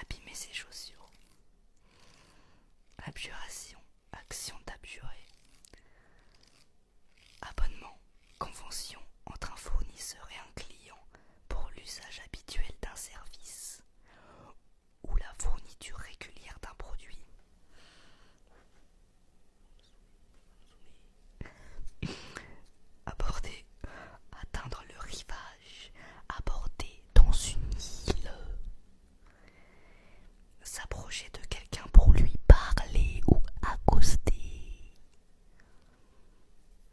abîmer ses chaussures. Abjuration, action d'abjurer. Abonnement, convention entre un fournisseur et un client pour l'usage habituel d'un service ou la fourniture régulière d'un produit. Aborder, atteindre le rivage, aborder dans une île. S'approcher de quelqu'un pour lui parler ou accoster.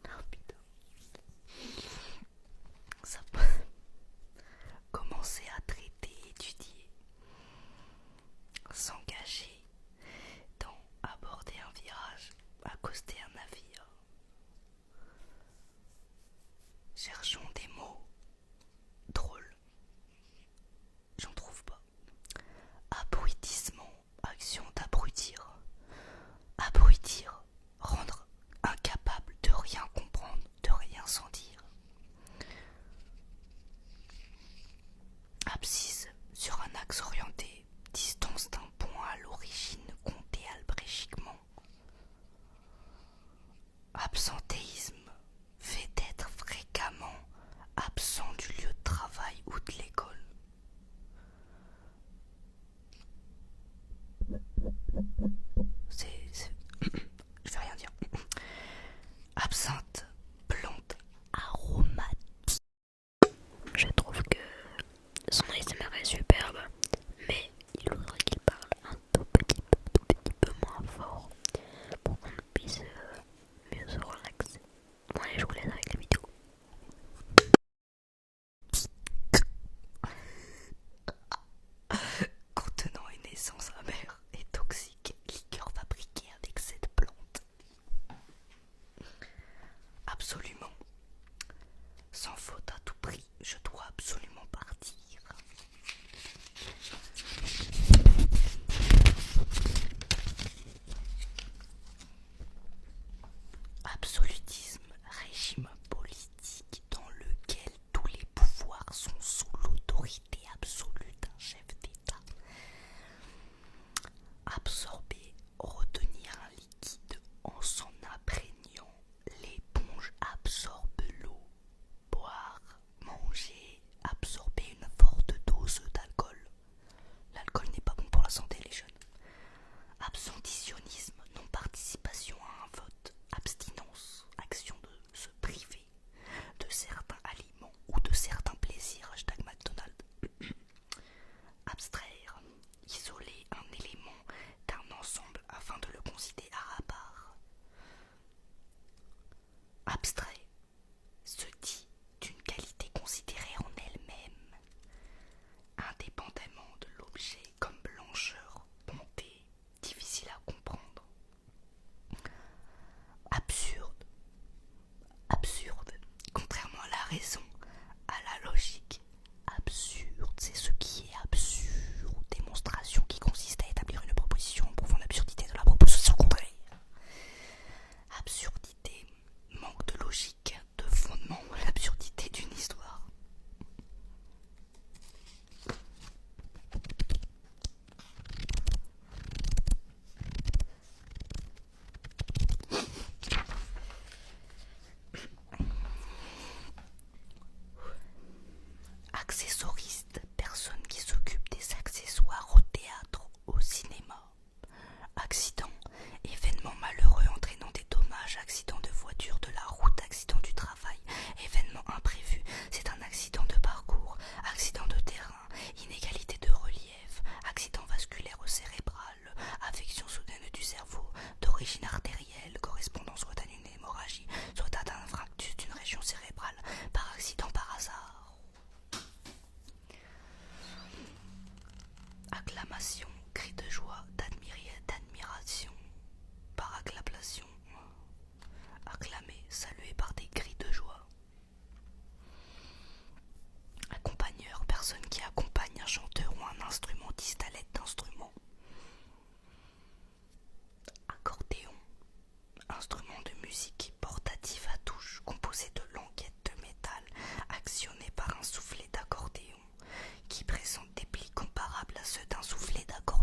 Oh putain. Ça commencer à traiter, étudier. S'engager dans aborder un virage, accoster un navire. Cherchons des mots drôles. J'en trouve pas. Abrutissement, action d'abrutir. Abrutir, rendre incapable de rien comprendre, de rien sentir. Abscisse, sur un axe orienté, distance d'un point à l'origine comptée algébriquement. Absentéisme, fait d'être fréquemment absent du lieu de travail ou de l'école. Je vais rien dire. Absinthe, plante aromatique. Je trouve que son ASMR est superbe, mais il faudrait qu'il parle un tout petit peu moins fort pour qu'on puisse mieux se relaxer. Bon allez, je vous laisse avec la vidéo. Contenant une essence amère et toxique, liqueur fabriquée avec cette plante. Absolument. Sans faute à tout prix, je dois absolument partir. Absolutisme, régime politique dans lequel tous les pouvoirs sont sous l'autorité absolue d'un chef d'État. Absorber, retenir un liquide en s'en imprégnant. L'éponge absorbe l'eau. Boire, manger, absorber une forte dose d'alcool. L'alcool n'est pas bon pour la santé, les jeunes. Abstentionnisme, non-participation à un vote. Abstinence, action de se priver de certains aliments ou de certains plaisirs. Hashtag McDonald's. Abstraire, isoler un élément d'un ensemble afin de le considérer à part. Abstrait, se dit d'une qualité considérée en elle-même, indépendamment de l'objet comme blancheur, bonté, difficile à comprendre. Absurde, absurde, contrairement à la raison, à la logique. Absurde, c'est ce qui est absurde. Démonstration qui consiste à établir une proposition prouvant l'absurdité de la proposition contraire. Absurdité, manque de logique, de fondement, l'absurdité d'une histoire. Accessoriste, personne qui s'occupe des accessoires au théâtre, au cinéma. Accident, événement malheureux entraînant des dommages, accident de voiture, de la route, accident du travail, événement imprévu, c'est un accident de parcours, accident de terrain, inégalité de relief, accident vasculaire ou cérébral, affection soudaine du cerveau, d'origine artérielle, correspondant soit à une hémorragie, soit à un infarctus d'une région cérébrale, par accident, par hasard. Acclamation, cri de joie, d'admiration, par acclamation, acclamé, salué par des cris de joie. Accompagneur, personne qui accompagne un chanteur ou un instrumentiste à l'aide d'instruments. Accordéon, instrument de musique portatif à touche, composé de languettes de métal, actionné par un soufflet d'accordéon, qui présente des plis comparables à ceux d'un soufflet d'accordéon.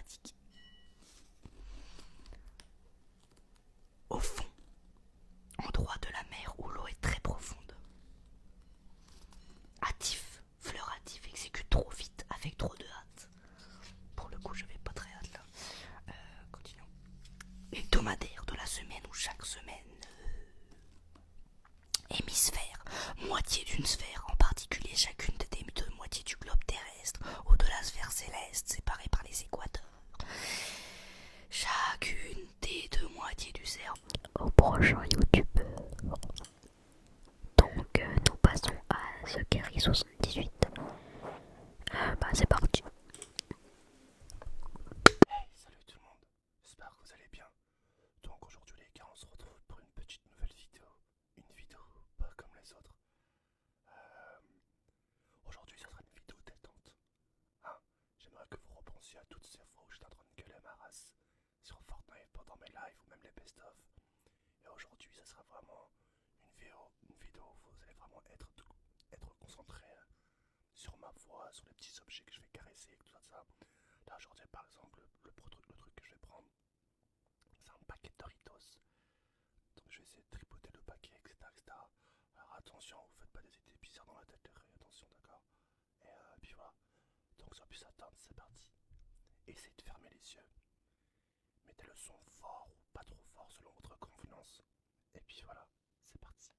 pratique. Au fond, endroit de la mer où l'eau est très profonde. Hâtif, fleur hâtif, exécute trop vite, avec trop de hâte. Pour le coup, j'avais pas très hâte là. Continuons. Hebdomadaire de la semaine où chaque semaine. Hémisphère, moitié d'une sphère, en particulier chacune des deux moitiés du globe terrestre, au-delà sphère céleste, séparée par les équateurs. Chacune des deux moitiés du cerveau. Au prochain youtubeur. Donc nous passons à The Kerry 78. C'est parti. Hey, salut tout le monde, j'espère que vous allez bien. Donc aujourd'hui les gars, on se retrouve pour une petite nouvelle vidéo. Une vidéo pas comme les autres. Euh, Aujourd'hui ça sera une vidéo détente. Hein, j'aimerais que vous repensiez à toutes ces fois où j'étais en train de gueuler ma race sur Fortnite pendant mes lives ou même les best-of. Et aujourd'hui ça sera vraiment une vidéo où vous allez vraiment être concentré sur ma voix, sur les petits objets que je vais caresser, tout ça. Là aujourd'hui par exemple, le truc que je vais prendre, c'est un paquet de Doritos. Donc je vais essayer de tripoter le paquet, etc. Alors attention, vous faites pas des idées bizarres dans la tête, attention, d'accord. Et puis voilà. Donc sans plus attendre, c'est parti. Essayez de fermer les yeux. Mettez le son fort ou pas trop fort selon votre convenance. Et puis voilà, c'est parti.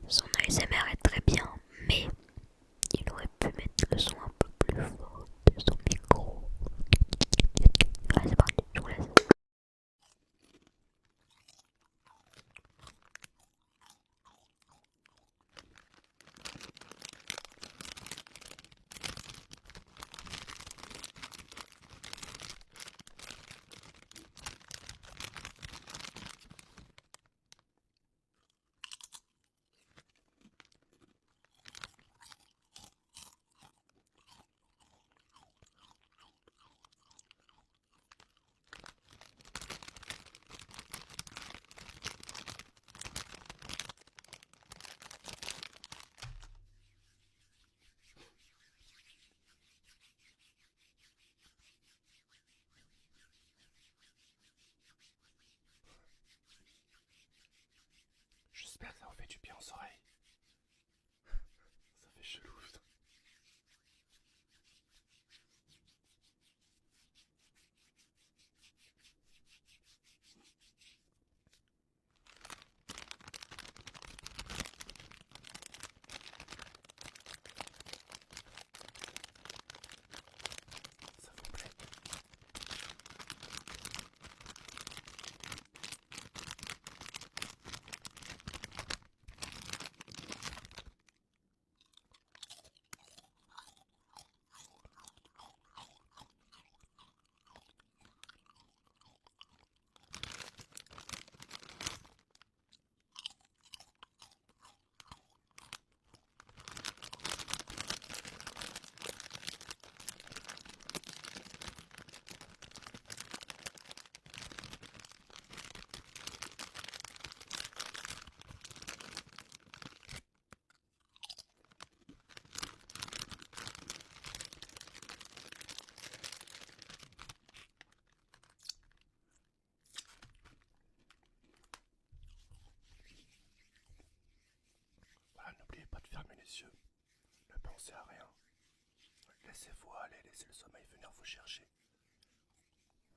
Son ASMR est très bien, mais il aurait pu mettre le son un peu plus fort de son micro. Allez, c'est parti, je vous laisse. J'espère que ça vous fait du bien aux oreilles. Ça fait chelou, putain. Ça vous plaît? Voilà, n'oubliez pas de fermer les yeux. Ne pensez à rien. Laissez-vous aller, laissez le sommeil venir vous chercher.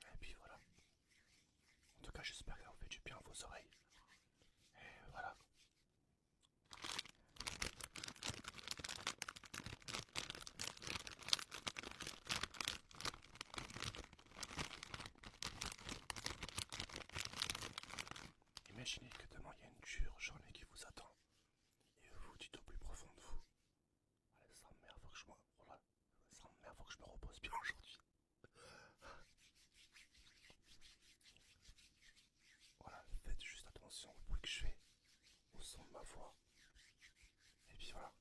Et puis voilà. En tout cas, j'espère que ça vous fait du bien à vos oreilles. Et voilà. passe bien aujourd'hui. Voilà, faites juste attention au bruit que je fais, au son de ma voix. Et puis voilà.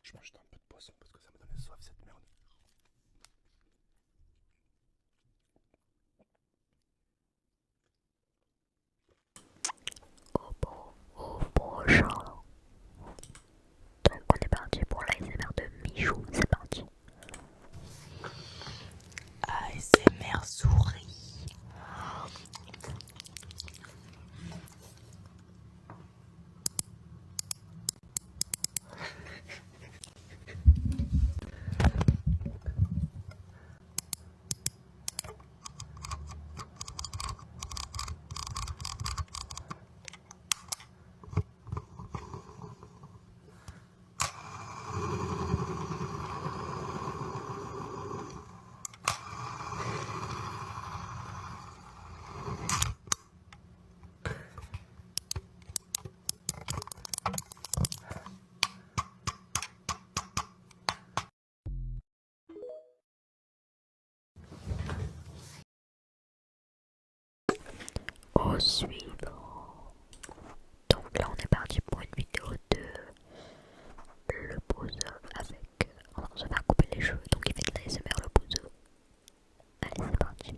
Je mange juste un peu de poisson parce que ça me donnait soif cette merde. Au prochain. Donc on est parti pour l'ASMR de Michou, c'est parti. ASMR souris. Au suivant. Donc là on est parti pour une vidéo de le bouseux avec... On se fait couper les cheveux, donc il fait de l'ASMR le bouseux. Allez c'est parti.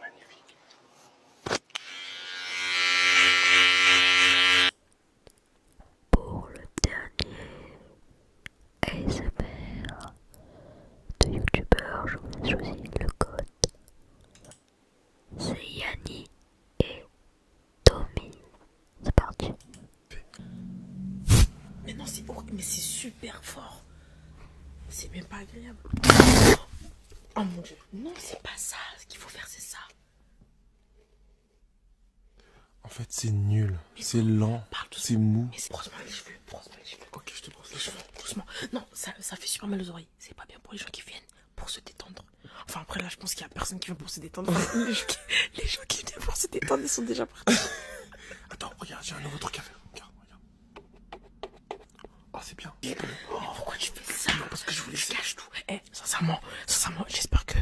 Magnifique. Pour le dernier ASMR de youtubeur, je vous ai choisi le code. C'est Yanni et Tommy. C'est parti. Mais non, c'est horrible, mais c'est super fort. C'est même pas agréable. Oh mon dieu. Non, c'est pas ça. Ce qu'il faut faire, c'est ça. En fait, c'est nul. C'est lent. Parle doucement. C'est mou. Mais brosse-moi les cheveux. Brosse-moi les cheveux. Ok, je te brosse les Doucement, cheveux. doucement. Non, ça fait super mal aux oreilles. C'est pas bien pour les gens qui viennent pour se détendre. Enfin, après, là, je pense qu'il y a personne qui vient pour se détendre. Enfin, les gens qui viennent pour se détendre, ils sont déjà partis. Attends, regarde, j'ai un nouveau truc à faire. Regarde, regarde. Pourquoi tu fais ça? Parce que je voulais cacher tout. Eh, sincèrement, j'espère que...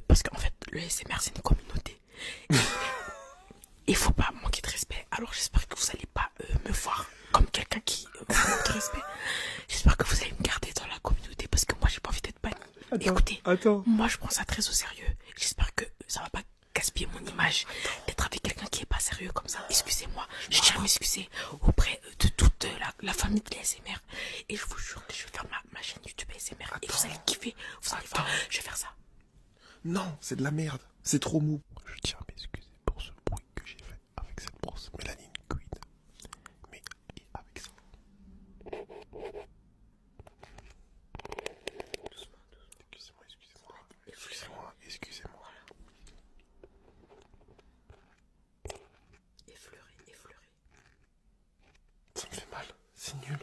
parce qu'en fait, le SMR, c'est une communauté. Il faut pas manquer de respect. Alors j'espère que vous allez pas me voir comme quelqu'un qui vous manque de respect. J'espère que vous allez me garder dans la communauté parce que moi, j'ai pas envie d'être banni. Écoutez, moi, je prends ça très au sérieux. J'espère que ça va pas gaspiller mon image d'être avec quelqu'un qui est pas sérieux comme ça. Excusez-moi, je tiens à m'excuser auprès de toute la famille de l'ASMR. Et je vous jure que je vais faire ma chaîne YouTube ASMR. Et vous allez kiffer, vous allez voir, je vais faire ça. Non, c'est de la merde. C'est trop mou. Je tiens à m'excuser pour ce bruit que j'ai fait avec cette brosse mélanine Queen. Mais et avec ça. Excusez-moi, excusez-moi. Excusez-moi, excusez-moi. Effleurer. Ça me fait mal. C'est nul.